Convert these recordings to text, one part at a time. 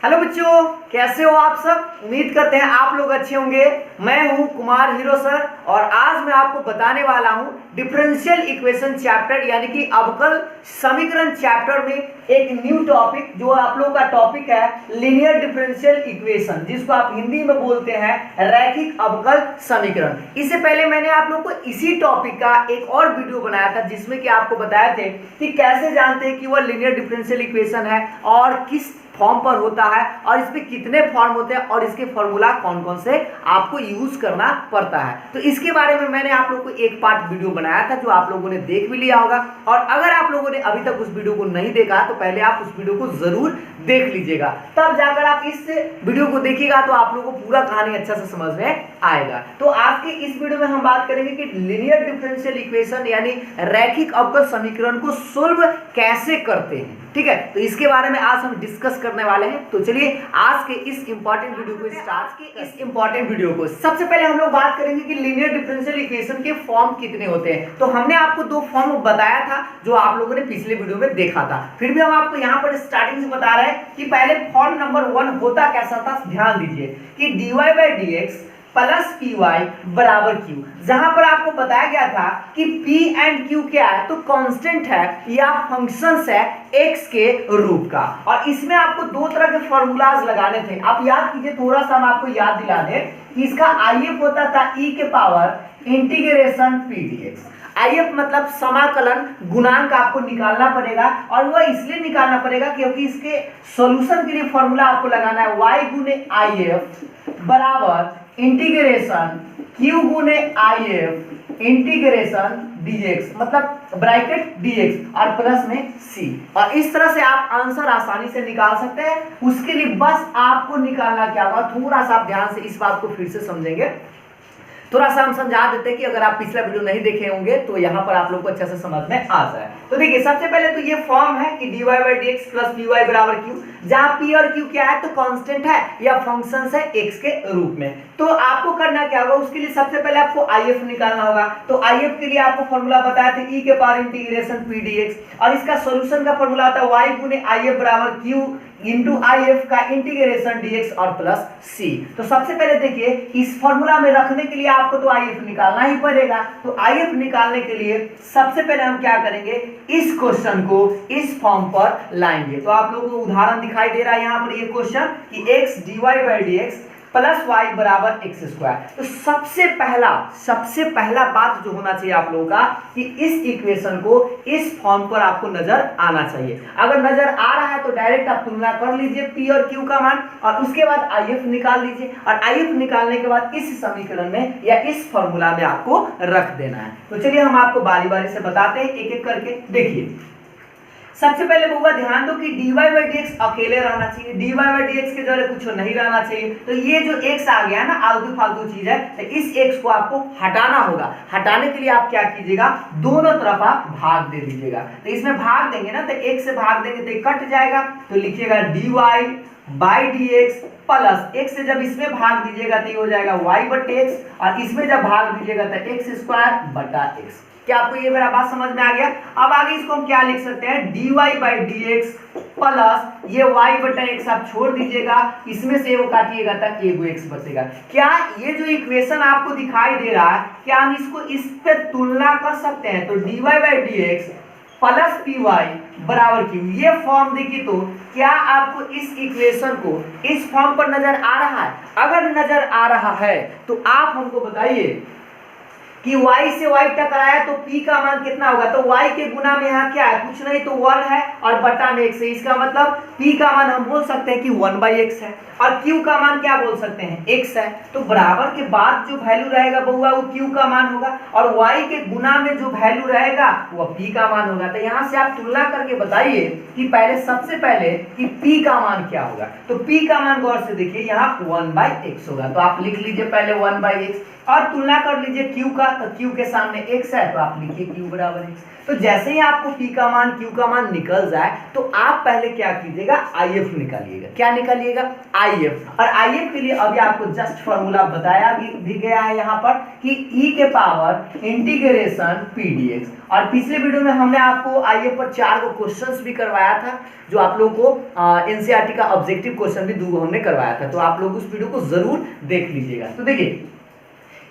Hello बच्चों, कैसे हो आप सब। उम्मीद करते हैं आप लोग अच्छे होंगे। मैं हूं कुमार हीरो सर और आज मैं आपको बताने वाला हूं डिफरेंशियल इक्वेशन चैप्टर यानी कि अवकल समीकरण चैप्टर में एक न्यू टॉपिक जो आप लोगों का टॉपिक है लीनियर डिफरेंशियल इक्वेशन, जिसको आप हिंदी में बोलते हैं रैखिक अवकल समीकरण। इससे पहले मैंने आप लोग को इसी टॉपिक का एक और वीडियो बनाया था जिसमें कि आपको बताए थे कि कैसे जानते हैं कि वह लीनियर डिफरेंशियल इक्वेशन है और किस फॉर्म पर होता है और इसमें कितने फॉर्म होते हैं और इसके फॉर्मूला कौन कौन से आपको यूज करना पड़ता है। तो इसके बारे में मैंने आप लोगों को एक पार्ट वीडियो बनाया था जो आप लोगों ने देख भी लिया होगा, और अगर आप लोगों ने अभी तक उस वीडियो को नहीं देखा तो पहले आप उस वीडियो को जरूर देख लीजिएगा, तब जाकर आप इस वीडियो को देखिएगा तो आप लोगों को पूरा कहानी अच्छा से समझ में आएगा। तो आज के इस वीडियो में हम बात करेंगे कि लीनियर डिफरेंशियल इक्वेशन यानी रैखिक अवकल समीकरण को सोल्व कैसे करते हैं। ठीक है, तो इसके बारे में आज हम डिस्कस करने वाले हैं। तो चलिए आज के इस इंपॉर्टेंट वीडियो को सबसे पहले हम लोग बात करेंगे कि लीनियर डिफरेंशियल इक्वेशन के फॉर्म कितने होते हैं। तो हमने आपको दो फॉर्म बताया था जो आप लोगों ने पिछले वीडियो में देखा था, फिर भी हम आपको यहाँ पर स्टार्टिंग से बता रहे हैं कि पहले फॉर्म नंबर 1 होता कैसा था। ध्यान दीजिए कि dy/dx प्लस पी वाई बराबर क्यू, जहां पर आपको बताया गया था कि पी एंड क्यू क्या है, तो कांस्टेंट है या फंक्शंस है एक्स के रूप का, और इसमें आपको दो तरह के फॉर्मूलाज लगाने थे। आप याद कीजिए, थोड़ा सा हम आपको याद दिला दें कि इसका आईएफ होता था ई के power integration p dx. IF मतलब समाकलन गुणांक आपको निकालना पड़ेगा, और वह इसलिए निकालना पड़ेगा क्योंकि इसके सॉल्यूशन के लिए फॉर्मूला आपको लगाना है y गुने आईएफ बराबर इंटीग्रेशन q गुने आईएफ इंटीग्रेशन dx, मतलब ब्रैकेट dx और प्लस में c, और इस तरह से आप आंसर आसानी से निकाल सकते हैं। उसके लिए बस आपको निकालना क्या होगा, थोड़ा सा आप ध्यान से इस बात को फिर से समझेंगे। थोड़ा सा हम समझा देते हैं कि अगर आप पिछला वीडियो नहीं देखे होंगे तो यहाँ पर आप लोग को अच्छे से समझ में आ जाए। तो देखिए, सबसे पहले तो ये फॉर्म है कि dy/dx प्लस py बराबर q, जहाँ p और q क्या है, तो कांस्टेंट है या फंक्शंस है x के रूप में। तो आपको करना क्या होगा, उसके लिए सबसे पहले आपको if निकालना होगा। तो if के लिए आपको फॉर्मूला बताया था e के पावर इंटीग्रेशन p dx, और इसका सॉल्यूशन का फॉर्मूला होता है y गुने if बराबर q इंटू if का इंटीग्रेशन dx और प्लस c। तो सबसे पहले देखिए, इस फॉर्मूला में रखने के लिए आपको तो if निकालना ही पड़ेगा। तो if निकालने के लिए सबसे पहले हम क्या करेंगे, इस क्वेश्चन को इस फॉर्म पर लाएंगे। तो आप लोगों को उदाहरण दिखाई दे रहा है यहाँ पर ये क्वेश्चन कि x dy/dx प्लस वाई बराबर एक्स स्क्वायर। तो सबसे पहला बात जो होना चाहिए आप लोगों का कि इस इक्वेशन को इस फॉर्म पर आपको नजर आना चाहिए। अगर नजर आ रहा है तो डायरेक्ट आप तुलना कर लीजिए पी और क्यू का मान, और उसके बाद आईएफ निकाल लीजिए, और आईएफ निकालने के बाद इस समीकरण में या इस फॉर्मूला में आपको रख देना है। तो चलिए हम आपको बारी बारी से बताते हैं एक एक करके। देखिए, सबसे पहले बउआ ध्यान दो कि dy/dx अकेले रहना चाहिए, dy/dx के जगह कुछ नहीं रहना चाहिए। तो ये जो x आ गया ना, आलतू फालतू चीज है, तो इस x को आपको हटाना होगा। हटाने के लिए आप क्या कीजिएगा, दोनों तरफ आप भाग दे दीजिएगा। तो इसमें भाग देंगे ना, तो x से भाग देंगे तो कट जाएगा, तो लिखिएगा dy/dx प्लस x से जब इसमें भाग दीजिएगा तो ये हो जाएगा y/x, और इसमें जब भाग दीजिएगा तो x² x। क्या आपको ये मेरा बात समझ में आ गया। अब आगे इसको हम क्या लिख सकते हैं, dy/dx प्लस ये y/x आप छोड़ दीजिएगा, इसमें से वो काटिएगा तक एगो x बचेगा। क्या ये जो इक्वेशन आपको दिखाई दे रहा है, क्या हम इसको इस पे तुलना कर सकते हैं। तो dy/dx प्लस py बराबर q, ये फॉर्म देखिए, तो क्या आपको इस इक्वेशन को इस फॉर्म पर नजर आ रहा है। अगर नजर आ रहा है तो आप हमको बताइए कि y से y टकराया तो p का मान कितना होगा। तो y के गुना में यहाँ क्या है, कुछ नहीं तो 1 है और बटा में x है। इसका मतलब p का मान हम बोल सकते हैं कि 1/x है, और q का मान क्या बोल सकते हैं, x है। तो बराबर के बाद जो वैल्यू रहेगा बउआ वो q का मान होगा, और y के गुना में जो वैल्यू रहेगा वो p का मान होगा। तो यहाँ से आप तुलना करके बताइए कि सबसे पहले कि p का मान क्या होगा। तो p का मान गौर से देखिए, यहाँ 1/x होगा। तो आप लिख लीजिए पहले 1/x, और तुलना कर लीजिए q का। तो q के सामने x है तो आप लिखिए q बराबर x। तो जैसे ही आपको p का मान q का मान निकल जाए तो आप पहले क्या कीजिएगा, if निकालिएगा। क्या निकालिएगा, if। और if के लिए अभी आपको जस्ट फॉर्मूला बताया भी गया है यहाँ पर कि e के पावर इंटीग्रेशन p dx। और पिछले वीडियो में हमने आपको if पर 4 को क्वेश्चंस भी करवाया था, जो आप लोगों को एनसीईआरटी का ऑब्जेक्टिव क्वेश्चन भी 2 हमने करवाया था, तो आप लोग उस वीडियो को जरूर देख लीजिएगा। तो देखिए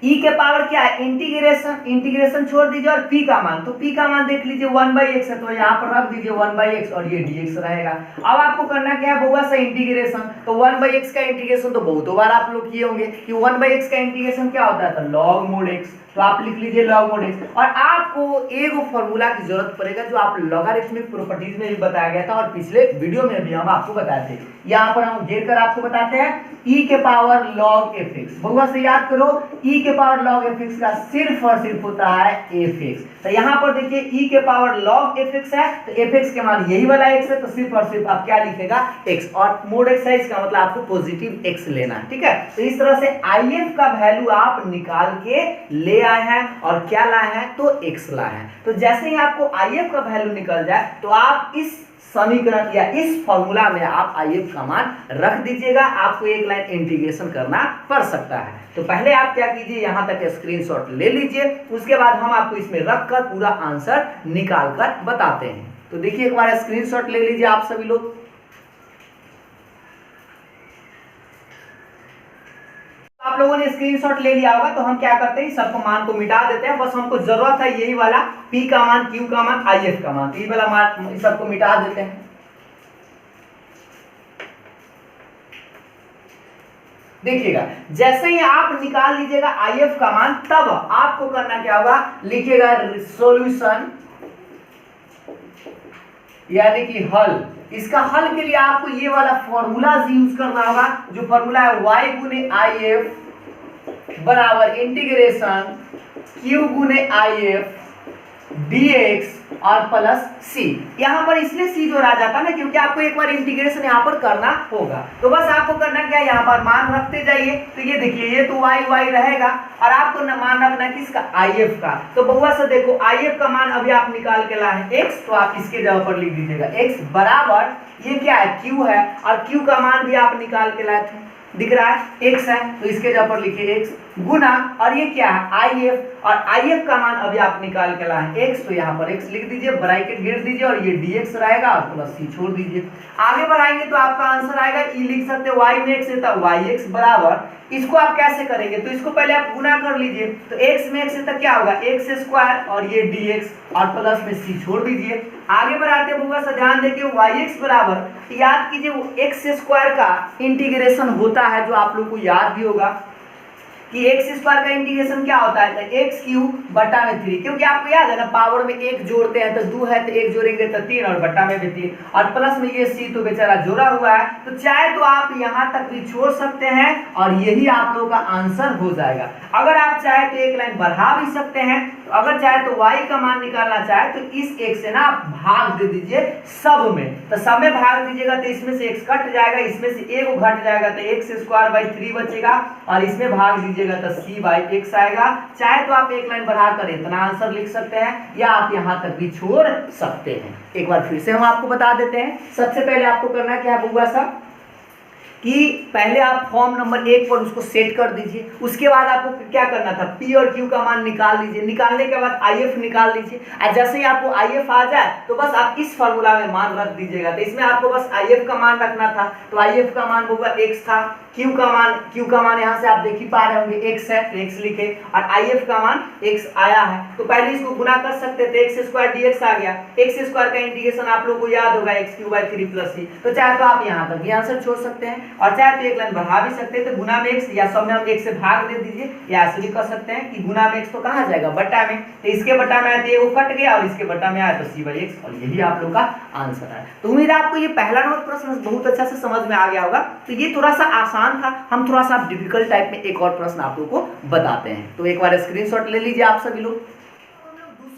e के पावर क्या है, इंटीग्रेशन छोड़ दीजिए और p का मान, तो p का मान देख लीजिए 1/x है, तो यहाँ पर रख दीजिए 1/x और ये dx रहेगा। अब आपको करना क्या है, बउआ सा इंटीग्रेशन, तो 1/x का इंटीग्रेशन तो बहुत बार आप लोग किए होंगे कि 1/x का इंटीग्रेशन क्या होता है, तो log mod x, तो आप लिख लीजिए log mod x। और आपको एक फॉर्मूला की जरूरत पड़ेगा जो आप लॉगरिथमिक प्रॉपर्टीज में भी बताया गया था और पिछले वीडियो में भी हम आपको बताए थे। यहाँ पर हम घेर कर आपको बताते हैं e के पावर log fx। बउआ से याद करो, e के पावर log fx का सिर्फ और सिर्फ होता है fx। तो यहाँ पर देखिए e के पावर log fx है, तो fx के मान यही वाला x है, तो सिर्फ और सिर्फ आप क्या लिखेगा, x। और मोड x है, इसका मतलब आपको पॉजिटिव x लेना है, ठीक है। तो इस तरह से if का वैल्यू आप निकाल के ले आए हैं और क्या लाए हैं, तो x लाए हैं। तो जैसे ही आपको if का वैल्यू निकल जाए तो आप इस समीकरण या इस फॉर्मूला में आप if का मान रख दीजिएगा। आपको एक लाइन इंटीग्रेशन करना पड़ सकता है, तो पहले आप क्या कीजिए, यहां तक स्क्रीनशॉट ले लीजिए, उसके बाद हम आपको इसमें रखकर पूरा आंसर निकाल कर बताते हैं। तो देखिए एक बार स्क्रीनशॉट ले लीजिए आप सभी लोग। आप लोगों ने स्क्रीनशॉट ले लिया होगा, तो हम क्या करते हैं, सबको मान को मिटा देते हैं। बस हमको जरूरत है यही वाला p का मान, q का मान, if का मान, तो ये वाला मान सबको मिटा देते हैं। देखिएगा जैसे ही आप निकाल लीजिएगा if का मान, तब आपको करना क्या होगा, लिखिएगा सॉल्यूशन यानी कि हल। इसका हल के लिए आपको ये वाला फॉर्मूला यूज करना होगा, जो फॉर्मूला है y गुने if बराबर इंटीग्रेशन q गुने if dx और प्लस c। यहाँ पर इसलिए c जो रह जाता है ना, क्योंकि आपको एक बार इंटीग्रेशन यहाँ पर करना होगा। तो बस आपको करना क्या है, यहाँ पर मान रखते जाइए। तो ये देखिए ये तो y रहेगा और आपको मान रखना है किसका, if का। तो बउआ से देखो if का मान अभी आप निकाल के लाए हैं x, तो आप इसके जगह पर लिख दीजिएगा x बराबर, ये क्या है, q है, और q का मान भी आप निकाल के लाए थे, दिख रहा है x है, तो इसके जगह पर लिखिए x गुना, और ये क्या है if, और if का मान अभी आप निकाल के लाए x, तो यहाँ पर x लिख दीजिए, ब्रैकेट गिर दीजिए और ये dx रहेगा और प्लस c छोड़ दीजिए। आगे बढ़ाएंगे तो आपका आंसर आएगा, e लिख सकते हैं y में x है तो yx बराबर, इसको आप कैसे करेंगे, तो इसको पहले आप गुना कर लीजिए, तो x में x है तो क्या होगा, x स्क्वायर और ये dx और प्लस में c छोड़ दीजिए। आगे बढ़ाते बउआ से ध्यान देखिए yx बराबर, याद कीजिए वो x स्क्वायर का इंटीग्रेशन होता है, जो आप लोग को याद भी होगा कि x स्क्वायर का इंटीग्रेशन क्या होता है, तो x क्यूब बटा में 3, क्योंकि आपको याद है ना पावर में 1 जोड़ते हैं तो 2 है, तो 1 जोड़ेंगे तो 3 और बटा में भी 3 और प्लस में ये c तो बेचारा जोड़ा हुआ है। तो चाहे तो आप यहाँ तक भी छोड़ सकते हैं और यही आप लोगों का आंसर हो जाएगा। अगर आप चाहे तो एक लाइन बढ़ा भी सकते हैं, तो अगर चाहे तो y का मान निकालना चाहे तो इस x से ना आप भाग दे दीजिए सब में, तो सब में भाग दीजिएगा तो इसमें से x कट जाएगा, इसमें से एक घट जाएगा तो x स्क्वायर बाई 3 बचेगा और इसमें भाग दीजिएगा तो c बाई x आएगा। चाहे तो आप एक लाइन बढ़ा कर इतना आंसर लिख सकते हैं या आप यहाँ तक भी छोड़ सकते हैं। एक बार फिर से हम आपको बता देते हैं, सबसे पहले आपको करना क्या है बउआ साहब, कि पहले आप फॉर्म नंबर 1 पर उसको सेट कर दीजिए। उसके बाद आपको क्या करना था, p और q का मान निकाल लीजिए, निकालने के बाद if निकाल लीजिए। और जैसे ही आपको if आ जाए तो बस आप इस फार्मूला में मान रख दीजिएगा। तो इसमें आपको बस if का मान रखना था, तो if का मान होगा x था, q का मान यहाँ से आप देख ही पा रहे होंगे x है तो x लिखे, और if का मान x आया है तो पहले इसको गुना कर सकते थे, x स्क्वायर dx आ गया। x स्क्वायर का इंटीग्रेशन आप लोगों को याद होगा x cube by 3 plus c। तो चाहे तो आप यहाँ तक भी आंसर छोड़ सकते हैं और चाहे तो एक लाइन बढ़ा भी सकते हैं, तो गुना में x या सब में हम x से भाग दे दीजिए, या ऐसे भी कर सकते हैं कि गुना में x तो कहाँ जाएगा, बटा में, तो इसके बटा में आया तो ये वो कट गया और इसके बटा में आया तो c बाई x, और यही आप लोग का आंसर है। तो उम्मीद है आपको ये पहला नंबर प्रश्न बहुत अच्छा से समझ में आ गया होगा। तो ये थोड़ा सा आसान था, हम थोड़ा सा डिफिकल्ट टाइप में एक और प्रश्न आप लोगों को बताते हैं। तो एक बार स्क्रीनशॉट ले लीजिए आप सभी लोग।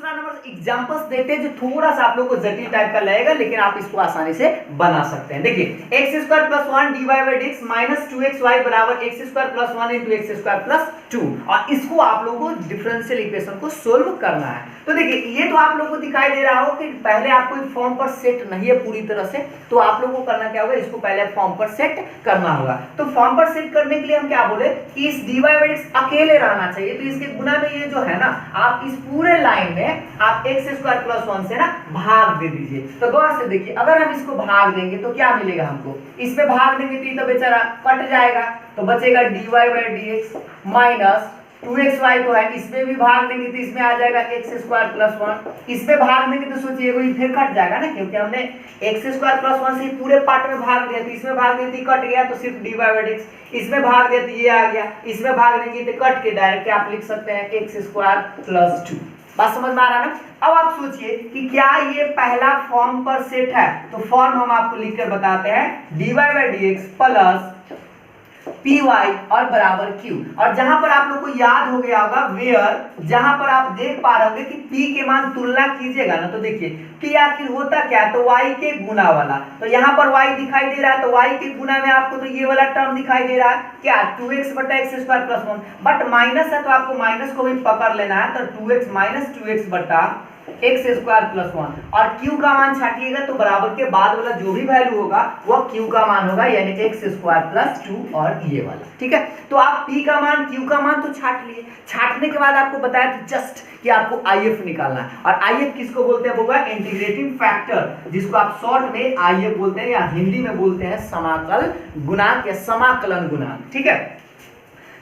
दूसरा नंबर एग्जांपल्स देखते हैं जो थोड़ा सा आप लोग को जटिल टाइप का लगेगा, लेकिन आप इसको आसानी से बना सकते हैं। देखिए x square plus 1 dy by dx minus 2xy बराबर x square plus 1 into x square plus 2, और इसको आप लोगों को डिफरेंशियल इक्वेशन को सोल्व करना है। तो देखिए ये तो आप लोगों को दिखाई दे रहा हो कि पहले आपको फॉर्म पर सेट नहीं है पूरी तरह से, तो आप लोगों को करना क्या होगा, इसको पहले फॉर्म पर सेट करना होगा। तो फॉर्म पर सेट करने के लिए हम क्या बोले कि इस dy बाई dx अकेले रहना चाहिए, तो इसके गुना में ये जो है ना, आप इस पूरे लाइन में आप x स्क्वायर प्लस 1 से ना भाग दे दीजिए। तो गौर से देखिए, अगर हम इसको भाग देंगे तो क्या मिलेगा हमको, इसमें भाग देंगे तो ये तो बेचारा कट जाएगा, तो बचेगा dy by dx minus 2xy तो है, इसमें भी भाग देंगे तो इसमें आ जाएगा x स्क्वायर प्लस 1, इसमें भाग देंगे तो सोचिए कोई फिर कट जाएगा ना, क्योंकि हमने x स्क्वायर प्लस 1 से पूरे पार्ट में भाग दिया, तो इसमें भाग देते ही कट गया, तो सिर्फ dy बाई dx, इसमें भाग देते ये आ गया, इसमें भाग देंगे तो कट के डायरेक्ट आप लिख सकते हैं x स्क्वायर प्लस 2। बात समझ में आ रहा है ना। अब आप सोचिए कि क्या ये पहला फॉर्म पर सेट है, तो फॉर्म हम आपको लिखकर बताते हैं dy by dx plus py और बराबर q, और जहां पर आप लोग को याद हो गया होगा वेयर, जहां पर आप देख पा रहे होंगे कि p के मान तुलना कीजिएगा ना, तो देखिए p आखिर होता क्या है, तो y के गुना वाला, तो यहाँ पर y दिखाई दे रहा है, तो y के गुना में आपको तो ये वाला टर्म दिखाई दे रहा है क्या, 2x बटा x square plus 1, but minus है तो आपको माइनस को भी पकड़ लेना है, तो 2x माइनस 2x बटा एक्स स्क्वायर प्लस 1, और q का मान छाटिएगा तो बराबर के बाद वाला जो भी वैल्यू होगा वह q का मान होगा, यानी एक्स स्क्वायर प्लस 2 और ये वाला, ठीक है। तो आप p का मान q का मान तो छाट लिए, छाटने के बाद आपको बताया कि जस्ट कि आपको IF निकालना है, और IF किसको बोलते हैं, होगा इंटीग्रेटिंग फैक्टर, जिसको आप शॉर्ट में IF बोलते हैं, या हिंदी में बोलते हैं समाकल गुणांक या समाकलन गुणांक, ठीक है।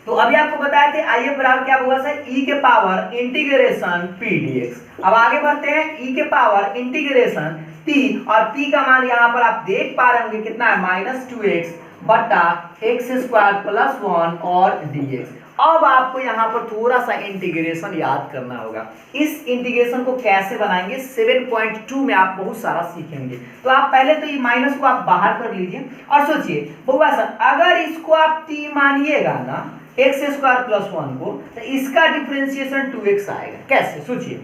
तो अभी आपको बताए थे IF बराबर क्या होगा सर, e के पावर इंटीग्रेशन p dx। अब आगे बढ़ते हैं, e के पावर इंटीग्रेशन p, और p का मान यहाँ पर आप देख पा रहे होंगे कितना है, माइनस 2x बटा एक्स स्क्वायर प्लस 1 और dx। अब आपको यहाँ पर थोड़ा सा इंटीग्रेशन याद करना होगा। इस इंटीग्रेशन को कैसे बनाएंगे 7.2 में आप बहुत सारा सीखेंगे। तो आप पहले तो ये माइनस को आप बाहर कर लीजिए और सोचिए बउआ सर, अगर इसको आप t मानिएगा ना एक्स स्क्वायर प्लस 1 को, तो इसका डिफरेंशिएशन 2x आएगा। कैसे, सोचिए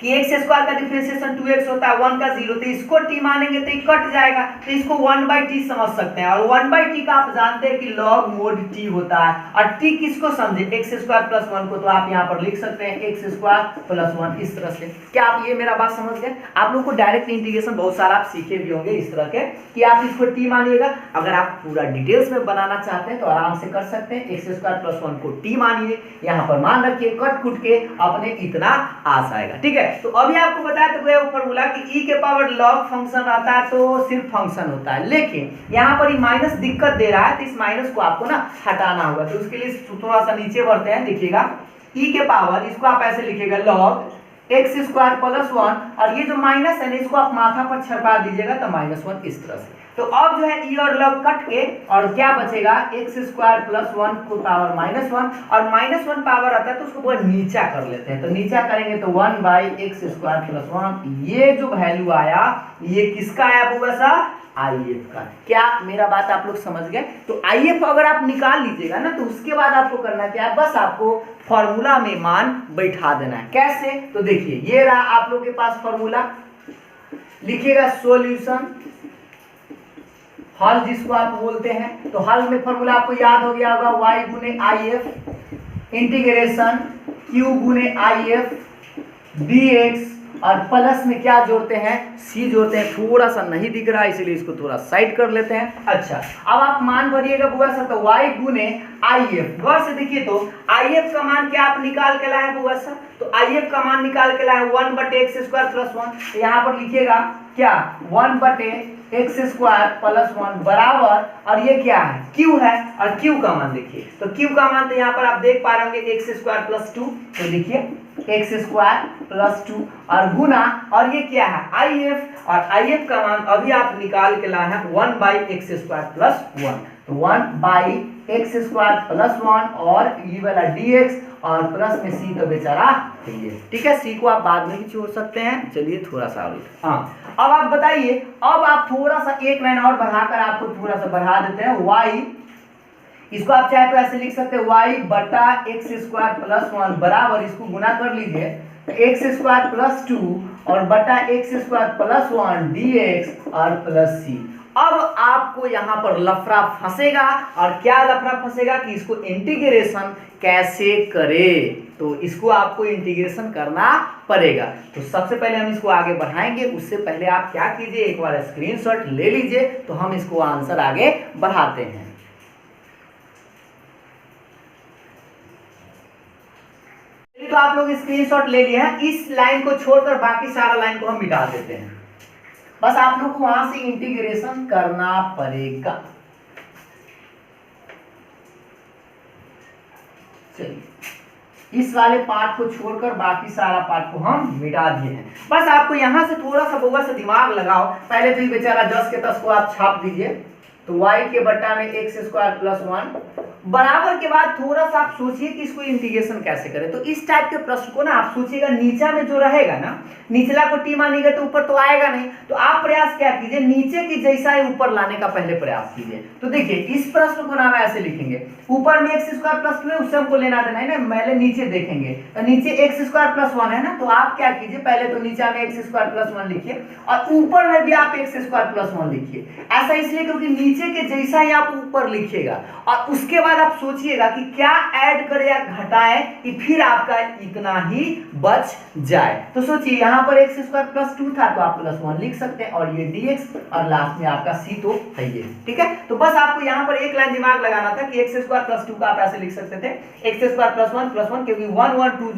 कि एक्स स्क्वायर का डिफरेंशिएशन 2x होता है, 1 का 0, तो इसको t मानेंगे तो ये कट जाएगा, तो इसको 1/t समझ सकते हैं, और 1/t का आप जानते हैं कि log mod t होता है, और t किसको समझे, एक्स स्क्वायर प्लस 1 को, तो आप यहाँ पर लिख सकते हैं एक्स स्क्वायर प्लस 1 इस तरह से। क्या आप ये मेरा बात समझ गए? आप लोग को डायरेक्ट इंटीग्रेशन बहुत सारा आप सीखे भी होंगे इस तरह के कि आप इसको t मानिएगा। अगर आप पूरा डिटेल्स में बनाना चाहते हैं तो आराम से कर सकते हैं, एक्स स्क्वायर प्लस 1 को t मानिए, यहाँ पर मान रखिए, कट कुट के अपने इतना आ जाएगा, ठीक है। तो अभी आपको बताया तो गया फॉर्मूला कि e के पावर log फंक्शन आता है तो सिर्फ फंक्शन होता है, लेकिन यहाँ पर ये माइनस दिक्कत दे रहा है, तो इस माइनस को आपको ना हटाना होगा। तो उसके लिए थोड़ा सा नीचे बढ़ते हैं, देखिएगा e के पावर, इसको आप ऐसे लिखिएगा log एक्स स्क्वायर प्लस 1, और ये जो माइनस है ना इसको आप माथा पर छपा दीजिएगा तो -1 इस तरह से। तो अब जो है e और log कट के, और क्या बचेगा, एक्स स्क्वायर प्लस 1 को पावर -1, और -1 पावर आता है तो उसको पूरा नीचा कर लेते हैं, तो नीचा करेंगे तो 1/एक्स स्क्वायर प्लस 1, ये जो वैल्यू आया ये किसका आया होगा सर, IF का। क्या मेरा बात आप लोग समझ गए? तो IF अगर आप निकाल लीजिएगा ना, तो उसके बाद आपको करना क्या है, बस आपको फॉर्मूला में मान बैठा देना है। कैसे, तो देखिए ये रहा आप लोग के पास फॉर्मूला, लिखिएगा सॉल्यूशन, हल जिसको आप बोलते हैं, तो हल में फॉर्मूला आपको याद हो गया होगा, y गुने IF इंटीग्रेशन q गुने IF dx, और प्लस में क्या जोड़ते हैं, c जोड़ते हैं। थोड़ा सा नहीं दिख रहा है इसलिए इसको थोड़ा साइड कर लेते हैं। अच्छा, अब आप मान भरिएगा बुआ सर, तो y गुने IF, गौर से देखिए तो IF का मान क्या आप निकाल के लाए बुआ सर, तो IF का मान निकाल के लाए 1/एक्स स्क्वायर प्लस 1, यहाँ पर लिखिएगा क्या 1/एक्स स्क्वायर प्लस 1 बराबर, और ये क्या है, q है, और q का मान देखिए, तो q का मान तो यहाँ पर आप देख पा रहे होंगे एक्स स्क्वायर प्लस 2, तो देखिए एक्स स्क्वायर प्लस 2 और गुना, और ये क्या है IF, और IF का मान अभी आप निकाल के लाए हैं 1/एक्स स्क्वायर प्लस 1, तो 1/एक्स स्क्वायर प्लस 1 और ये वाला dx, और प्लस में c तो बेचारा ये, ठीक है। c को आप बाद में भी छोड़ सकते हैं। चलिए थोड़ा सा हाँ, अब आप बताइए, अब आप थोड़ा सा एक लाइन और बढ़ाकर आपको थोड़ा सा बढ़ा देते हैं, y, इसको आप चाहे तो ऐसे लिख सकते हैं y बटा एक्स स्क्वायर प्लस 1 बराबर, इसको गुना कर लीजिए एक्स स्क्वायर प्लस 2 और बटा एक्स स्क्वायर प्लस 1 dx और प्लस सी। अब आपको यहां पर लफड़ा फंसेगा, और क्या लफड़ा फंसेगा कि इसको इंटीग्रेशन कैसे करें, तो इसको आपको इंटीग्रेशन करना पड़ेगा। तो सबसे पहले हम इसको आगे बढ़ाएंगे, उससे पहले आप क्या कीजिए, एक बार स्क्रीनशॉट ले लीजिए, तो हम इसको आंसर आगे बढ़ाते हैं। तो आप लोग स्क्रीनशॉट ले लिया है, इस लाइन को छोड़कर बाकी सारा लाइन को हम मिटा देते हैं। बस आप लोग को वहां से इंटीग्रेशन करना पड़ेगा। चलिए, इस वाले पार्ट को छोड़कर बाकी सारा पार्ट को हम मिटा दिए हैं। बस आपको यहां से थोड़ा सा बउआ सा दिमाग लगाओ। पहले तो ये बेचारा 10 के 10 को आप छाप दीजिए, तो y के बट्टा में एक्स स्क्वायर प्लस 1 बराबर के बाद थोड़ा सा आप सोचिए कि इसको इंटीग्रेशन कैसे करें। तो इस टाइप के प्रश्न को ना आप सोचिएगा, नीचा में जो रहेगा ना, निचला को टी मानिएगा तो ऊपर तो आएगा नहीं, तो आप प्रयास क्या कीजिए, नीचे की जैसा ही ऊपर लाने का पहले प्रयास कीजिए। तो देखिए, इस प्रश्न को ना हम ऐसे लिखेंगे, ऊपर में एक्स स्क्वायर प्लस 2 है, उससे हमको लेना देना है ना, पहले नीचे देखेंगे, तो नीचे एक्स स्क्वायर प्लस 1 है ना, तो आप क्या कीजिए, पहले तो नीचे में एक्स स्क्वायर प्लस 1 लिखिए और ऊपर में भी आप एक्स स्क्वायर प्लस 1 लिखिए। ऐसा इसलिए क्योंकि नीचे के जैसा ही आप ऊपर लिखिएगा, और उसके बाद आप सोचिएगा कि क्या ऐड करे या घटाए कि फिर आपका इतना ही बच जाए। तो सोचिए, यहाँ पर एक्स स्क्वायर प्लस 2 था तो आप प्लस 1 लिख सकते हैं, और ये dx और लास्ट में आपका c तो है ये, ठीक है। तो बस आपको यहाँ पर एक लाइन दिमाग लगाना था कि एक्स स्क्वायर प्लस 2 का आप ऐसे लिख सकते थे, एक्स स्क्वायर प्लस 1 क्योंकि 1 1 2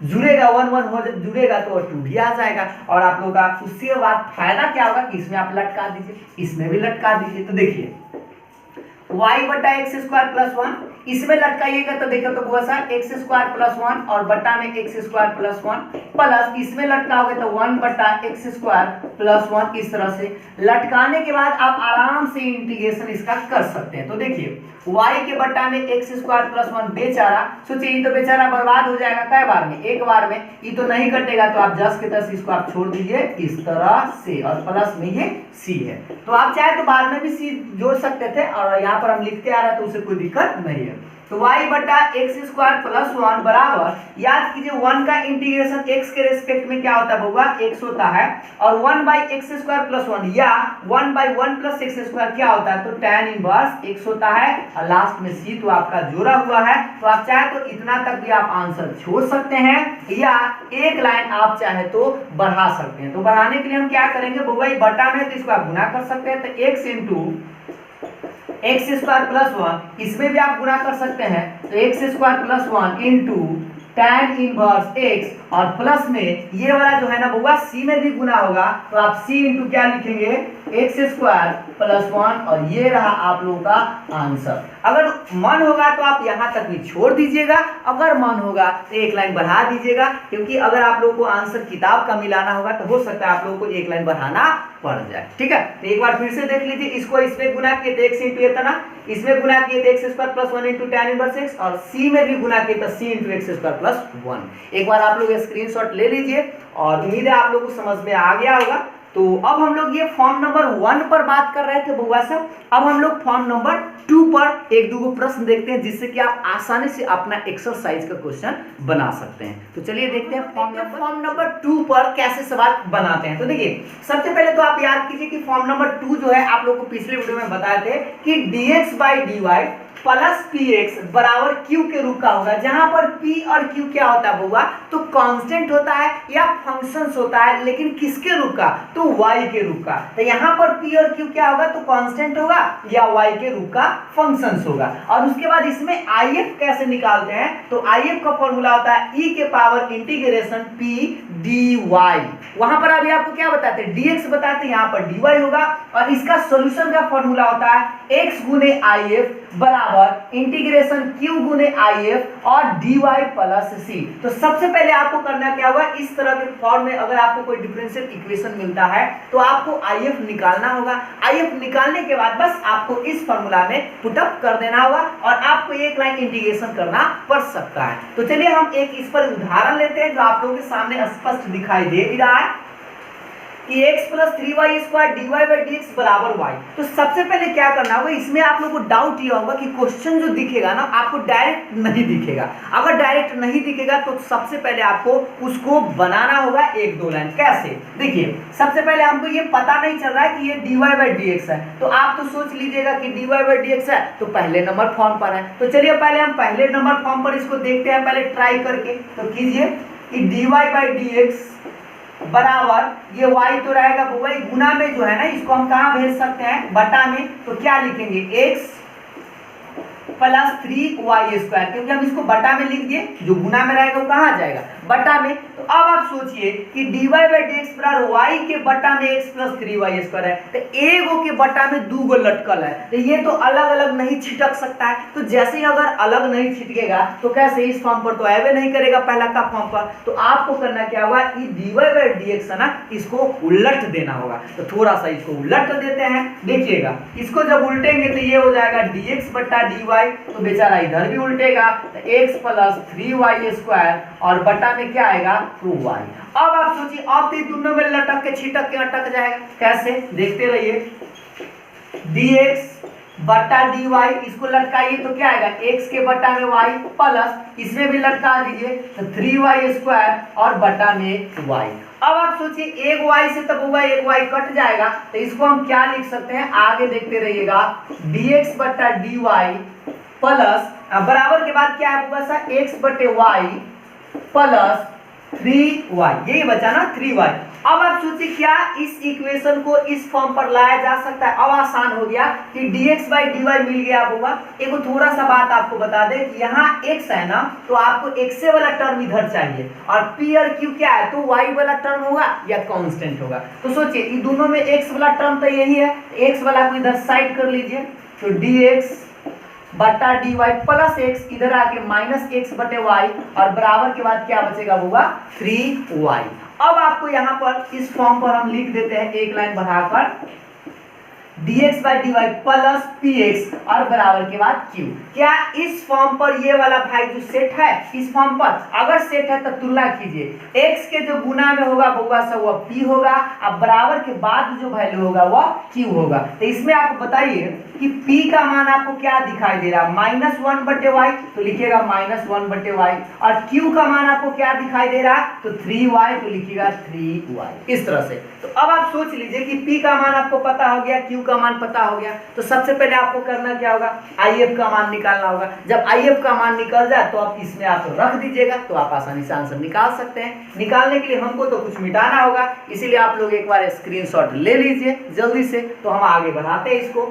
जुड़ेगा, 1 1 हो जुड़ेगा तो 2 भी आ जाएगा। और आप लोगों का उससे बाद फायदा क्या होगा कि इसमें आप लटका दीजिए, इसमें भी लटका दीजिए। तो देखिए, y बटा एक्स स्क्वायर प्लस 1 इसमें लटकाइएगा तो देखो तो बहुत सा एक्स स्क्वायर प्लस 1 और बटा में एक्स स्क्वायर प्लस 1 प्लस इसमें लटकाओगे तो 1 बटा एक्स स्क्वायर प्लस 1। इस तरह से लटकाने के बाद आप आराम से इंटीग्रेशन इसका कर सकते हैं। तो देखिए, y के बटा में एक्स स्क्वायर प्लस 1 बेचारा, सोचिए ये तो बेचारा बर्बाद हो जाएगा कै बार में, एक बार में, ये तो नहीं कटेगा, तो आप 10 के 10 इसको आप छोड़ दीजिए इस तरह से, और प्लस में ये c है। तो आप चाहे तो बाद में भी c जोड़ सकते थे, और यहाँ पर हम लिखते आ रहे हैं तो उसे कोई दिक्कत नहीं है। तो y बटा एक्स स्क्वायर प्लस 1 बराबर, याद कीजिए 1 का इंटीग्रेशन x के रेस्पेक्ट में क्या होता है बउआ, x होता है, और 1 बाई एक्स स्क्वायर प्लस 1 या 1 बाई 1 प्लस एक्स स्क्वायर क्या होता है, तो tan इनवर्स x होता है, और लास्ट में c तो आपका जोड़ा हुआ है। तो आप चाहे तो इतना तक भी आप आंसर छोड़ सकते हैं, या एक लाइन आप चाहे तो बढ़ा सकते हैं। तो बढ़ाने के लिए हम क्या करेंगे बउआ, बटा में तो इसको आप गुना कर सकते हैं, तो x into x square plus 1 इसमें भी आप गुना कर सकते हैं, तो x square plus 1 into tan inverse x, और प्लस में ये वाला जो है ना बउआ c में भी गुना होगा, तो आप c इंटू क्या लिखेंगे, एक्स स्क्वायर प्लस 1, और ये रहा आप लोगों का आंसर। अगर मन होगा तो आप यहाँ तक भी छोड़ दीजिएगा, अगर मन होगा तो एक लाइन बढ़ा दीजिएगा, क्योंकि अगर आप लोगों को आंसर किताब का मिलाना होगा तो हो सकता है आप लोगों को एक लाइन बढ़ाना पड़ जाए, ठीक है। तो एक बार फिर से देख लीजिए, इसको इसमें गुना किए तो x इंटू इतना, इसमें गुना किए तो x square plus 1 into tan inverse x, और c में भी गुना किए तो c into x square plus 1। एक बार आप लोग स्क्रीनशॉट ले लीजिए, और उम्मीद है आप लोगों को समझ में आ गया होगा। तो अब हम लोग ये फॉर्म नंबर 1 पर बात कर रहे थे बउआ साहब, अब हम लोग फॉर्म नंबर 2 पर एक दो प्रश्न देखते हैं, जिससे कि आप आसानी से अपना एक्सरसाइज का क्वेश्चन बना सकते हैं। तो चलिए देखते हैं फॉर्म नंबर 2 पर कैसे सवाल बनाते हैं। तो देखिए, सबसे पहले तो आप याद कीजिए कि फॉर्म नंबर 2 जो है आप लोगों को पिछले वीडियो में बताए थे कि dx by dy plus px बराबर q के रूप का होगा, जहां पर p और q क्या होता है बउआ, तो कांस्टेंट होता है या फंक्शंस होता है, लेकिन किसके रूप का, तो y के रूप का। तो यहाँ पर p और q क्या होगा, तो कांस्टेंट होगा या y के रूप का फंक्शंस होगा। और उसके बाद इसमें if कैसे निकालते हैं, तो if का फॉर्मूला होता है e के पावर इंटीग्रेशन p dy। वहां पर अभी आपको क्या बताते हैं, dx बताते हैं, यहाँ पर dy होगा, और इसका सोल्यूशन का फॉर्मूला होता है x गुने if बराबर इंटीग्रेशन q गुने if और dy प्लस c। तो सबसे पहले आपको करना क्या होगा, इस तरह के फॉर्म में अगर आपको कोई डिफरेंशियल इक्वेशन मिलता है तो आपको if निकालना होगा। if निकालने के बाद बस आपको इस फॉर्मूला में पुटअप कर देना होगा, और आपको एक लाइन इंटीग्रेशन करना पड़ सकता है। तो चलिए हम एक इस पर उदाहरण लेते हैं जो आप लोगों के सामने स्पष्ट दिखाई दे रहा है। कि x plus 3y square dy by dx बराबर y। तो सबसे पहले क्या करना होगा, इसमें आप लोगों को डाउट ये होगा कि क्वेश्चन जो दिखेगा ना आपको डायरेक्ट नहीं दिखेगा। अगर डायरेक्ट नहीं दिखेगा तो सबसे पहले आपको उसको बनाना होगा एक दो लाइन। कैसे, देखिए सबसे पहले हमको ये पता नहीं चल रहा है कि ये dy बाई dx है, तो आप तो सोच लीजिएगा कि dy बाई dx है तो पहले नंबर फॉर्म पर है। तो चलिए पहले हम पहले नंबर फॉर्म पर इसको देखते हैं, पहले ट्राई करके। तो कीजिए कि dy बाई dx बराबर ये y तो रहेगा वो y गुना में जो है ना इसको हम कहाँ भेज सकते हैं, बटा में। तो क्या लिखेंगे, x प्लस 3y स्क्वायर, क्योंकि हम इसको बटा में लिख दिए, जो गुना में रहेगा वो कहाँ जाएगा, बटा में। तो अब आप सोचिए कि dy बाई dx बराबर y के बटा में x प्लस 3y स्क्वायर है, तो एगो के बटा में दू गो लटकल है, तो ये तो अलग अलग नहीं छिटक सकता है। तो जैसे ही अगर अलग नहीं छिटकेगा तो कैसे इस फॉर्म पर तो आवे नहीं करेगा पहला का फॉर्म पर। तो आपको करना क्या होगा, ये dy बाई dx है ना इसको उलट देना होगा। तो थोड़ा सा इसको उलट देते हैं, देखिएगा इसको जब उल्टेंगे तो ये हो जाएगा dx बटा dy, तो बेचारा इधर भी उल्टेगा तो x प्लस 3y स्क्वायर और बटा में क्या आएगा 2y। अब आप सोचिए अब तो दोनों में लटक के छिटक के अटक जाएगा, कैसे देखते रहिए, dx बटा dy इसको लटकाइए तो क्या आएगा, x के बटा में y प्लस इसमें भी लटका दीजिए तो 3y स्क्वायर और बटा में y। अब आप सोचिए एक y से तब होगा एक y कट जाएगा, तो इसको हम क्या लिख सकते हैं, आगे देखते रहिएगा, dx बटा dy प्लस बराबर के बाद क्या होगा सा x बटे y प्लस 3y, यही बचा ना 3y। अब आप सोचिए क्या इस इक्वेशन को इस फॉर्म पर लाया जा सकता है। अब आसान हो गया कि dx बाई dy मिल गया होगा। एक थोड़ा सा बात आपको बता दें कि यहाँ x है ना तो आपको x वाला टर्म इधर चाहिए और p और q क्या है, तो y वाला टर्म होगा या कांस्टेंट होगा। तो सोचिए इन दोनों में x वाला टर्म तो यही है, x वाला को इधर साइड कर लीजिए, तो dx बटा dy प्लस x इधर आके माइनस x बटे y और बराबर के बाद क्या बचेगा होगा 3y। अब आपको यहाँ पर इस फॉर्म पर हम लिख देते हैं एक लाइन बढ़ाकर, dx by dy plus px और बराबर के बाद q। क्या इस फॉर्म पर ये वाला भाई जो सेट है, इस फॉर्म पर अगर सेट है तो तुलना कीजिए, x के जो गुना में होगा वो p होगा और बराबर के बाद जो वैल्यू होगा वह q होगा। तो इसमें आप बताइए कि p का मान आपको क्या दिखाई दे रहा है, -1 बटे y, तो लिखिएगा -1 बटे y, और q का मान आपको क्या दिखाई दे रहा है, तो 3y, तो लिखिएगा 3y। इस तरह से। तो अब आप सोच लीजिए कि p का मान आपको पता हो गया, q का मान पता हो गया, तो सबसे पहले आपको करना क्या होगा, if का मान निकालना होगा। जब if का मान निकल जाए तो आप इसमें आप रख दीजिएगा, तो आप आसानी से आंसर निकाल सकते हैं। निकालने के लिए हमको तो कुछ मिटाना होगा, इसीलिए आप लोग एक बार स्क्रीनशॉट ले लीजिए जल्दी से। तो हम आगे बढ़ाते हैं इसको।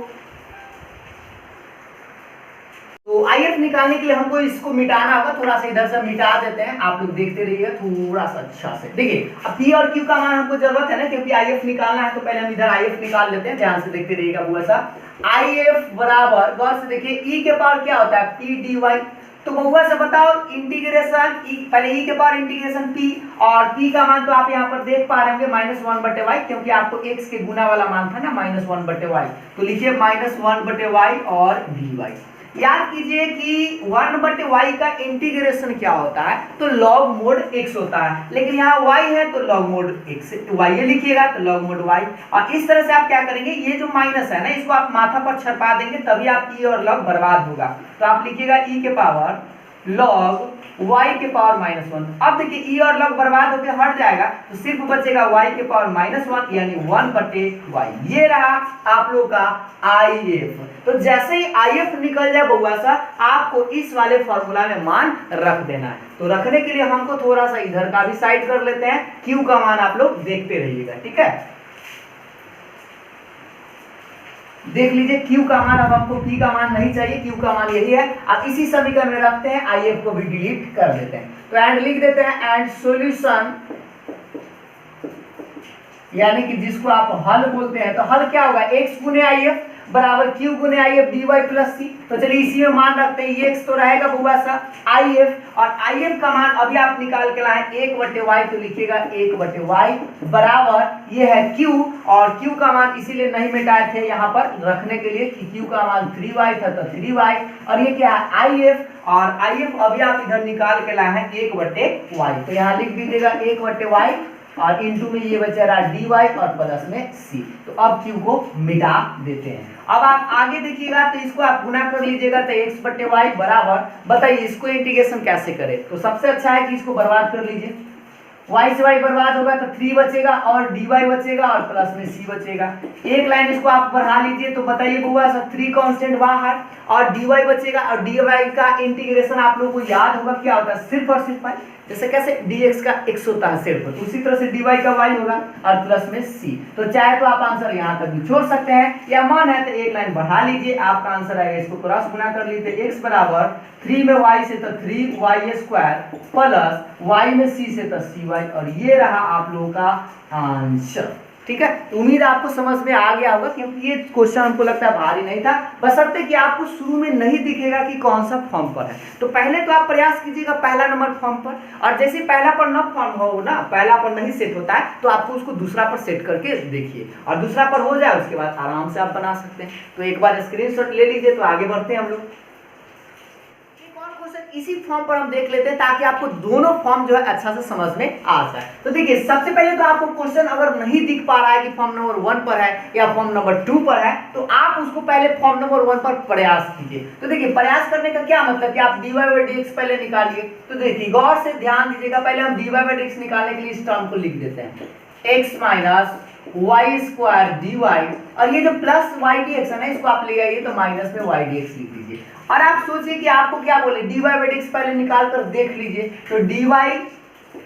तो if निकालने के लिए हमको इसको मिटाना होगा, थोड़ा सा इधर से मिटा देते हैं, आप लोग देखते रहिए थोड़ा सा अच्छा से। देखिए अब p और q का मान हमको जरूरत है ना, क्योंकि if निकालना है तो पहले हम इधर if निकाल लेते हैं, ध्यान से देखते रहिएगा बुआ सा। if बराबर गौर से देखिए e के पावर क्या होता है p dy, तो बउआ से बताओ इंटीग्रेशन पहले e के पावर इंटीग्रेशन p, और p का मान तो आप यहाँ पर देख पा रहे होंगे -1 बटे y, क्योंकि आपको x के गुना वाला मान था ना -1 बटे y, तो लिखिए -1 बटे y और dy। याद कीजिए कि 1 बटे y का इंटीग्रेशन क्या होता है, तो log मोड x होता है, लेकिन यहाँ y है तो log मोड x y लिखिएगा, तो log मोड y। और इस तरह से आप क्या करेंगे, ये जो माइनस है ना इसको आप माथा पर छपा देंगे, तभी आप e और log बर्बाद होगा। तो आप लिखिएगा e के पावर log y के पावर -1। अब देखिए e और log बर्बाद होकर हट जाएगा, तो सिर्फ बचेगा y के पावर -1 यानी 1 बटे y। ये रहा आप लोग का if। तो जैसे ही if निकल जाए बउआ सा, आपको इस वाले फॉर्मूला में मान रख देना है। तो रखने के लिए हमको थोड़ा सा इधर का भी साइड कर लेते हैं, q का मान आप लोग देखते रहिएगा, ठीक है। देख लीजिए q का मान, अब हमको p का मान नहीं चाहिए, q का मान यही है। अब इसी समीकरण में रखते हैं, if को भी डिलीट कर देते हैं, तो एंड लिख देते हैं, एंड सॉल्यूशन यानी कि जिसको आप हल बोलते हैं, तो हल क्या होगा, x गुने if बराबर q गुने if dy प्लस c। तो चलिए इसी में मान रखते हैं, ये x तो रहेगा बुआ सा if, और if का मान अभी आप निकाल के लाए 1 बटे y, तो लिखिएगा 1 बटे y बराबर ये है q, और q का मान इसीलिए नहीं मिटाए थे यहाँ पर रखने के लिए कि q का मान 3y था, तो 3y, और ये क्या है if, और if अभी आप इधर निकाल के लाए हैं 1 बटे y, तो यहाँ लिख दीजिएगा 1 बटे y और इंटू में ये बचा रहा dy और प्लस में c। तो अब q को मिटा देते हैं। अब आप आगे देखिएगा तो इसको आप गुना कर लीजिएगा तो x बटे वाई बराबर, बताइए इसको इंटीग्रेशन कैसे करें। तो सबसे अच्छा है कि इसको बर्बाद कर लीजिए, y से y बर्बाद होगा तो 3 बचेगा और dy बचेगा और प्लस में c बचेगा। एक लाइन इसको आप बढ़ा लीजिए तो बताइए बुआ सब 3 कांस्टेंट बाहर और dy बचेगा और dy का इंटीग्रेशन आप लोगों को याद होगा क्या होता है, सिर्फ और सिर्फ y। जैसे कैसे dx का x होता है सिर्फ, उसी तरह से dy का y होगा और प्लस में c। तो चाहे तो आप आंसर यहाँ तक भी छोड़ सकते हैं या मन है तो एक लाइन बढ़ा लीजिए, आपका आंसर आएगा। इसको क्रॉस गुना कर लीजिए, x बराबर 3 में y से तो 3y स्क्वायर प्लस y में c से तो cy, और ये रहा आप लोगों का आंसर। ठीक है, तो उम्मीद आपको समझ में आ गया होगा, क्योंकि ये क्वेश्चन हमको लगता है भारी नहीं था, बशर्ते कि आपको शुरू में नहीं दिखेगा कि कौन सा फॉर्म पर है। तो पहले तो आप प्रयास कीजिएगा पहला नंबर फॉर्म पर, और जैसे पहला पर न फॉर्म हो ना, पहला पर नहीं सेट होता है तो आपको उसको दूसरा पर सेट करके देखिए, और दूसरा पर हो जाए उसके बाद आराम से आप बना सकते हैं। तो एक बार स्क्रीनशॉट ले लीजिए। तो आगे बढ़ते हैं हम लोग, इसी फॉर्म पर हम देख लेते हैं ताकि आपको दोनों फॉर्म जो है अच्छा से समझ में आ जाए। तो देखिए सबसे पहले तो आपको क्वेश्चन अगर नहीं दिख पा रहा है कि फॉर्म नंबर 1 पर है या फॉर्म नंबर 2 पर है, तो आप उसको पहले फॉर्म नंबर 1 पर प्रयास कीजिए। तो देखिए प्रयास करने का क्या मतलब कि आप dy बाई dx पहले निकालिए। तो देखिए गौर से ध्यान दीजिएगा, पहले हम dy बाई dx निकालने के लिए इस टर्म को लिख देते हैं, x minus y square dy, और ये जो प्लस वाई dx है ना, इसको आप ले आइए तो माइनस में वाई dx लिख दीजिए। और आप सोचिए कि आपको क्या बोले, dy बाई dx पहले निकाल कर देख लीजिए। तो dy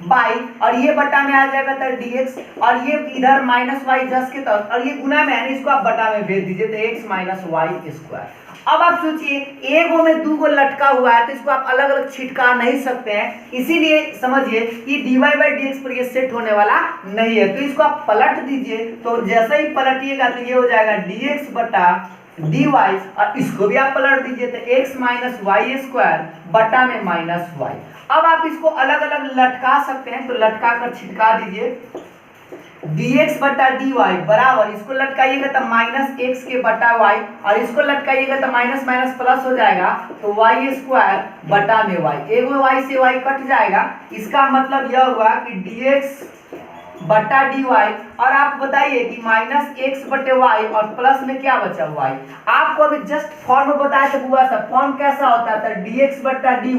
बाई और ये बटा में आ जाएगा तो dx, और ये इधर माइनस वाई जस के तरफ, और ये गुना में है ना, इसको आप बटा में भेज दीजिए तो x माइनस वाई स्क्वायर। अब आप सोचिए एक गो में 2 गो लटका हुआ है तो इसको आप अलग अलग छिटका नहीं सकते हैं, इसीलिए समझिए कि dy बाई dx पर ये सेट होने वाला नहीं है। तो इसको आप पलट दीजिए, तो जैसे ही पलटिएगा तो ये हो जाएगा dx बटा dy, और इसको भी आप पलट दीजिए तो x माइनस वाई स्क्वायर बटा में माइनस वाई। अब आप इसको अलग अलग लटका सकते हैं, तो लटका कर छिटका दीजिए, dx बटा dy बराबर, इसको लटकाइएगा तो माइनस x के बटा y, और इसको लटकाइएगा तो माइनस माइनस प्लस हो जाएगा तो y स्क्वायर बटा में y। एक y से y कट जाएगा, इसका मतलब यह हुआ कि dx बटा dy, और आप बताइए कि माइनस x बटे y और प्लस में क्या बचा y। आपको अभी जस्ट फॉर्म बताया था बुआ सा, फॉर्म कैसा होता था, dx बटा dy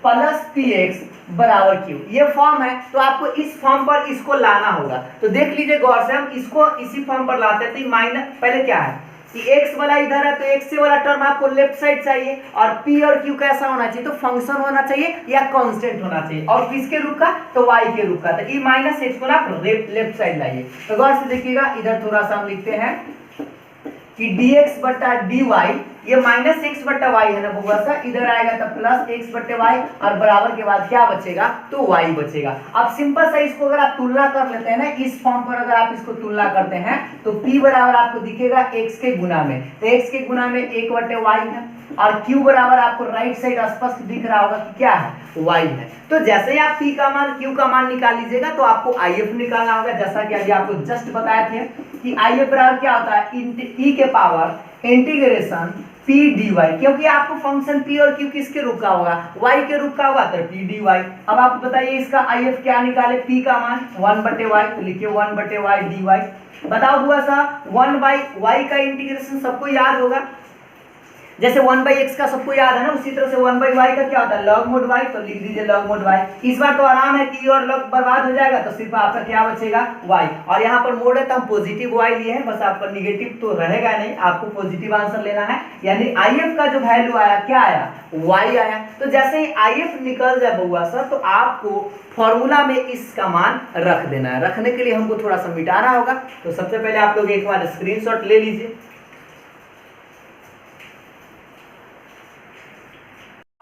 प्लस px बराबर q, ये फॉर्म है। तो आपको इस फॉर्म पर इसको लाना होगा। तो देख लीजिए गौर से, हम इसको इसी फॉर्म पर लाते हैं। तो माइनस पहले क्या है कि x वाला इधर है, तो x वाला टर्म आपको लेफ्ट साइड चाहिए, और p और q कैसा होना चाहिए, तो फंक्शन होना चाहिए या कांस्टेंट होना चाहिए, और किसके रूप का, तो y के रूप का। तो ये माइनस x को आप लेफ्ट साइड लाइए। तो गौर से देखिएगा, इधर थोड़ा सा हम लिखते हैं कि dx बटा dy, ये माइनस x बटा y है ना बुआ सा, इधर आएगा तो प्लस x बटे y, और बराबर के बाद क्या बचेगा, तो y बचेगा। अब सिंपल सा इसको अगर आप तुलना कर लेते हैं ना, इस फॉर्म पर अगर आप इसको तुलना करते हैं तो p बराबर आपको दिखेगा x के गुना में, तो x के गुना में 1 बटे y है, और q बराबर आपको राइट साइड स्पष्ट दिख रहा होगा कि क्या है, y है। तो जैसे ही आप p का मान q का मान निकाल लीजिएगा तो आपको if निकालना होगा, जैसा कि अभी आपको जस्ट बताए थे कि if बराबर क्या होता है, e के पावर इंटीग्रेशन p dy, क्योंकि आपको फंक्शन p और q किसके रूप का होगा, y के रूप का होगा, तो p dy। अब आप बताइए इसका if क्या निकाले, p का मान 1 बटे y, तो लिखिए 1 बटे y dy। बताओ बुआ सा 1 बाई y का इंटीग्रेशन सबको याद होगा, जैसे 1 बाई x का सबको याद है ना, उसी तरह से 1 बाई y का क्या होता है, log mod y, तो लिख दीजिए log mod y। इस बार तो आराम है कि और log बर्बाद हो जाएगा, तो सिर्फ आपका क्या बचेगा, y, और यहाँ पर मोड है तो हम पॉजिटिव y लिए हैं, बस आपका निगेटिव तो रहेगा नहीं, आपको पॉजिटिव आंसर लेना है। यानी if का जो वैल्यू आया क्या आया, y आया। तो जैसे ही if निकल जाए बउआ सर, तो आपको फॉर्मूला में इसका मान रख देना है। रखने के लिए हमको थोड़ा सा मिटाना होगा। तो सबसे पहले आप लोग एक बार स्क्रीनशॉट ले लीजिए।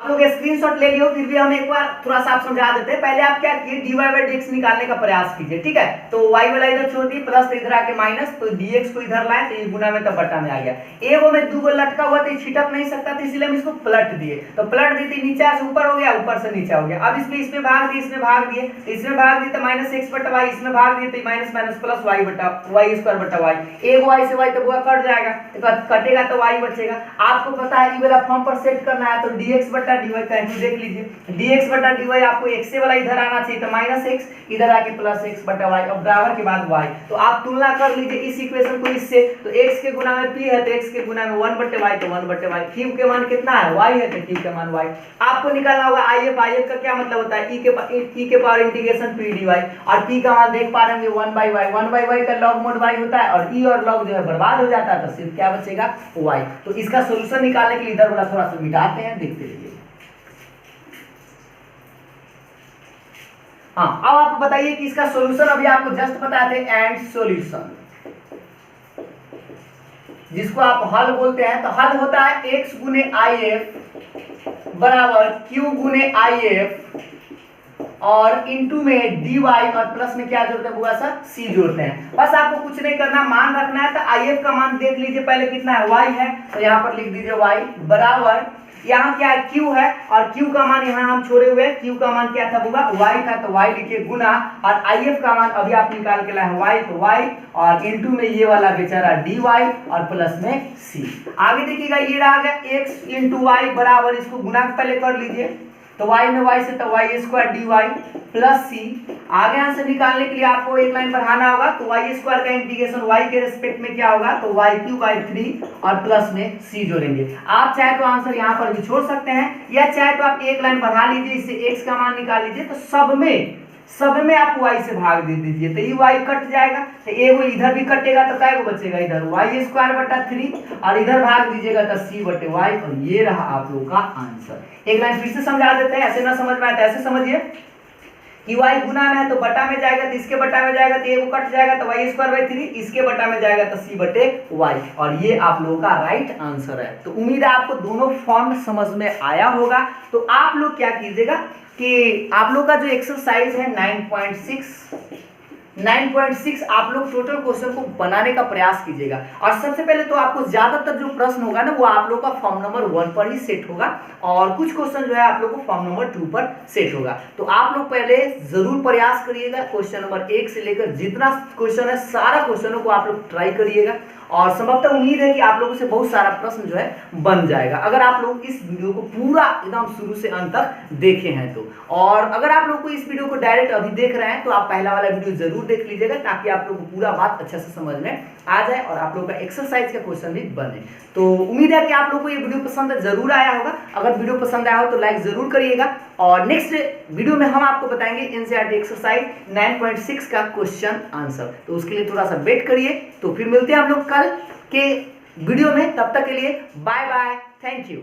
आप लोग स्क्रीनशॉट ले लियो, फिर भी हम एक बार थोड़ा सा आप समझा देते हैं। पहले आप क्या किए, dy बाई dx निकालने का प्रयास कीजिए, ठीक है। तो y वाला इधर छोड़ दिए, प्लस तो इधर आके माइनस, तो dx को इधर लाए तो ये गुना में तो बटा में आ गया। एगो में 2 गो लटका हुआ तो ये छिटक नहीं सकता, तो इसलिए हम इसको पलट दिए। तो पलट दी थी, नीचे से ऊपर हो गया, ऊपर से नीचे हो गया। अब इसमें भाग दिए, इसमें भाग दिए, इसमें भाग दिए तो माइनस x बटा y, इसमें भाग दिए तो माइनस माइनस प्लस y बटा y स्क्वायर बटा y। एक y से y तो पूरा कट जाएगा, तो कटेगा तो y बचेगा। आपको पता है ये वाला फॉर्म पर सेट करना है, तो dx बटा dy वाई कैंसिल देख लीजिए dx बटा dy आपको x से वाला इधर आना चाहिए तो माइनस एक्स इधर आके प्लस एक्स बटा वाई और बराबर के बाद y। तो आप तुलना कर लीजिए इस इक्वेशन को इससे तो x के गुना में p है तो x के गुना में 1 बटे y तो 1 बटे y। q के मान कितना है y है तो q के मान y। आपको निकालना होगा if का क्या मतलब होता है e के पावर इंटीग्रेशन p dy और p का मान देख पा रहे होंगे 1/y का log mod y होता है और e और log जो है बर्बाद हो जाता है तो सिर्फ क्या बचेगा y। तो इसका सॉल्यूशन निकालने के लिए इधर वाला थोड़ा सा मिटाते हैं, देखते रहिए। हाँ अब आप बताइए कि इसका सॉल्यूशन अभी आपको जस्ट बताए थे एंड सॉल्यूशन जिसको आप हल बोलते हैं। तो हल होता है x गुने if बराबर q गुने if और इनटू में dy और प्लस में क्या जोड़ते हैं बुआ सा c जोड़ते हैं। बस आपको कुछ नहीं करना, मान रखना है। तो if का मान देख लीजिए पहले कितना है y है तो यहाँ पर लिख दीजिए y बराबर यहाँ क्या है q है और q का मान यहाँ हम छोड़े हुए q का मान क्या था बुआ y था तो y लिखिए गुना और if का मान अभी आप निकाल के लाए y तो y और इनटू में ये वाला बेचारा dy और प्लस में c। आगे देखिएगा ये रहा गया x इंटू y बराबर इसको गुना पहले कर लीजिए तो y में y से तो y square dy plus c। आगे यहाँ से निकालने के लिए आपको एक लाइन बढ़ाना होगा तो y स्क्वायर का इंटीग्रेशन y के रिस्पेक्ट में क्या होगा तो y³ और प्लस में c जोड़ेंगे। आप चाहे तो आंसर यहाँ पर भी छोड़ सकते हैं या चाहे तो आप एक लाइन बढ़ा लीजिए, इससे x का मान निकाल लीजिए तो सब में आप y से भाग दे दीजिए तो ये y कट जाएगा तो एगो इधर भी कटेगा तो क्या बचेगा इधर y स्क्वायर बटा 3 और इधर भाग दीजिएगा तो c बटे y और ये रहा आप लोग का आंसर। एक लाइन फिर से समझा देते हैं, ऐसे ना समझ में आता ऐसे समझिए कि y गुना में है तो बटा में जाएगा तो इसके बटा में जाएगा तो एगो कट जाएगा तो y स्क्वायर बाई 3, इसके बटा में जाएगा तो c बटे y और ये आप लोगों का राइट आंसर है। तो उम्मीद है आपको दोनों फॉर्म समझ में आया होगा। तो आप लोग क्या कीजिएगा कि आप लोग का जो एक्सरसाइज है 9.6 आप लोग टोटल क्वेश्चन को बनाने का प्रयास कीजिएगा और सबसे पहले तो आपको ज्यादातर जो प्रश्न होगा ना वो आप लोग का फॉर्म नंबर 1 पर ही सेट होगा और कुछ क्वेश्चन जो है आप लोग को फॉर्म नंबर 2 पर सेट होगा। तो आप लोग पहले जरूर प्रयास करिएगा, क्वेश्चन नंबर 1 से लेकर जितना क्वेश्चन है सारा क्वेश्चनों को आप लोग ट्राई करिएगा और संभवतः उम्मीद है कि आप लोगों से बहुत सारा प्रश्न जो है बन जाएगा अगर आप लोग इस वीडियो को पूरा एकदम शुरू से अंत तक देखे हैं तो। और अगर आप लोग को इस वीडियो को डायरेक्ट अभी देख रहे हैं तो आप पहला वाला वीडियो जरूर देख लीजिएगा ताकि आप लोग को पूरा बात अच्छे से समझ में आ जाए और आप लोग का एक्सरसाइज का क्वेश्चन भी बने। तो उम्मीद है कि आप लोग को ये वीडियो पसंद जरूर आया होगा। अगर वीडियो पसंद आया हो तो लाइक जरूर करिएगा और नेक्स्ट वीडियो में हम आपको बताएंगे एनसीईआरटी एक्सरसाइज 9.6 का क्वेश्चन आंसर। तो उसके लिए थोड़ा सा वेट करिए। तो फिर मिलते हैं हम लोग कल के वीडियो में, तब तक के लिए बाय बाय, थैंक यू।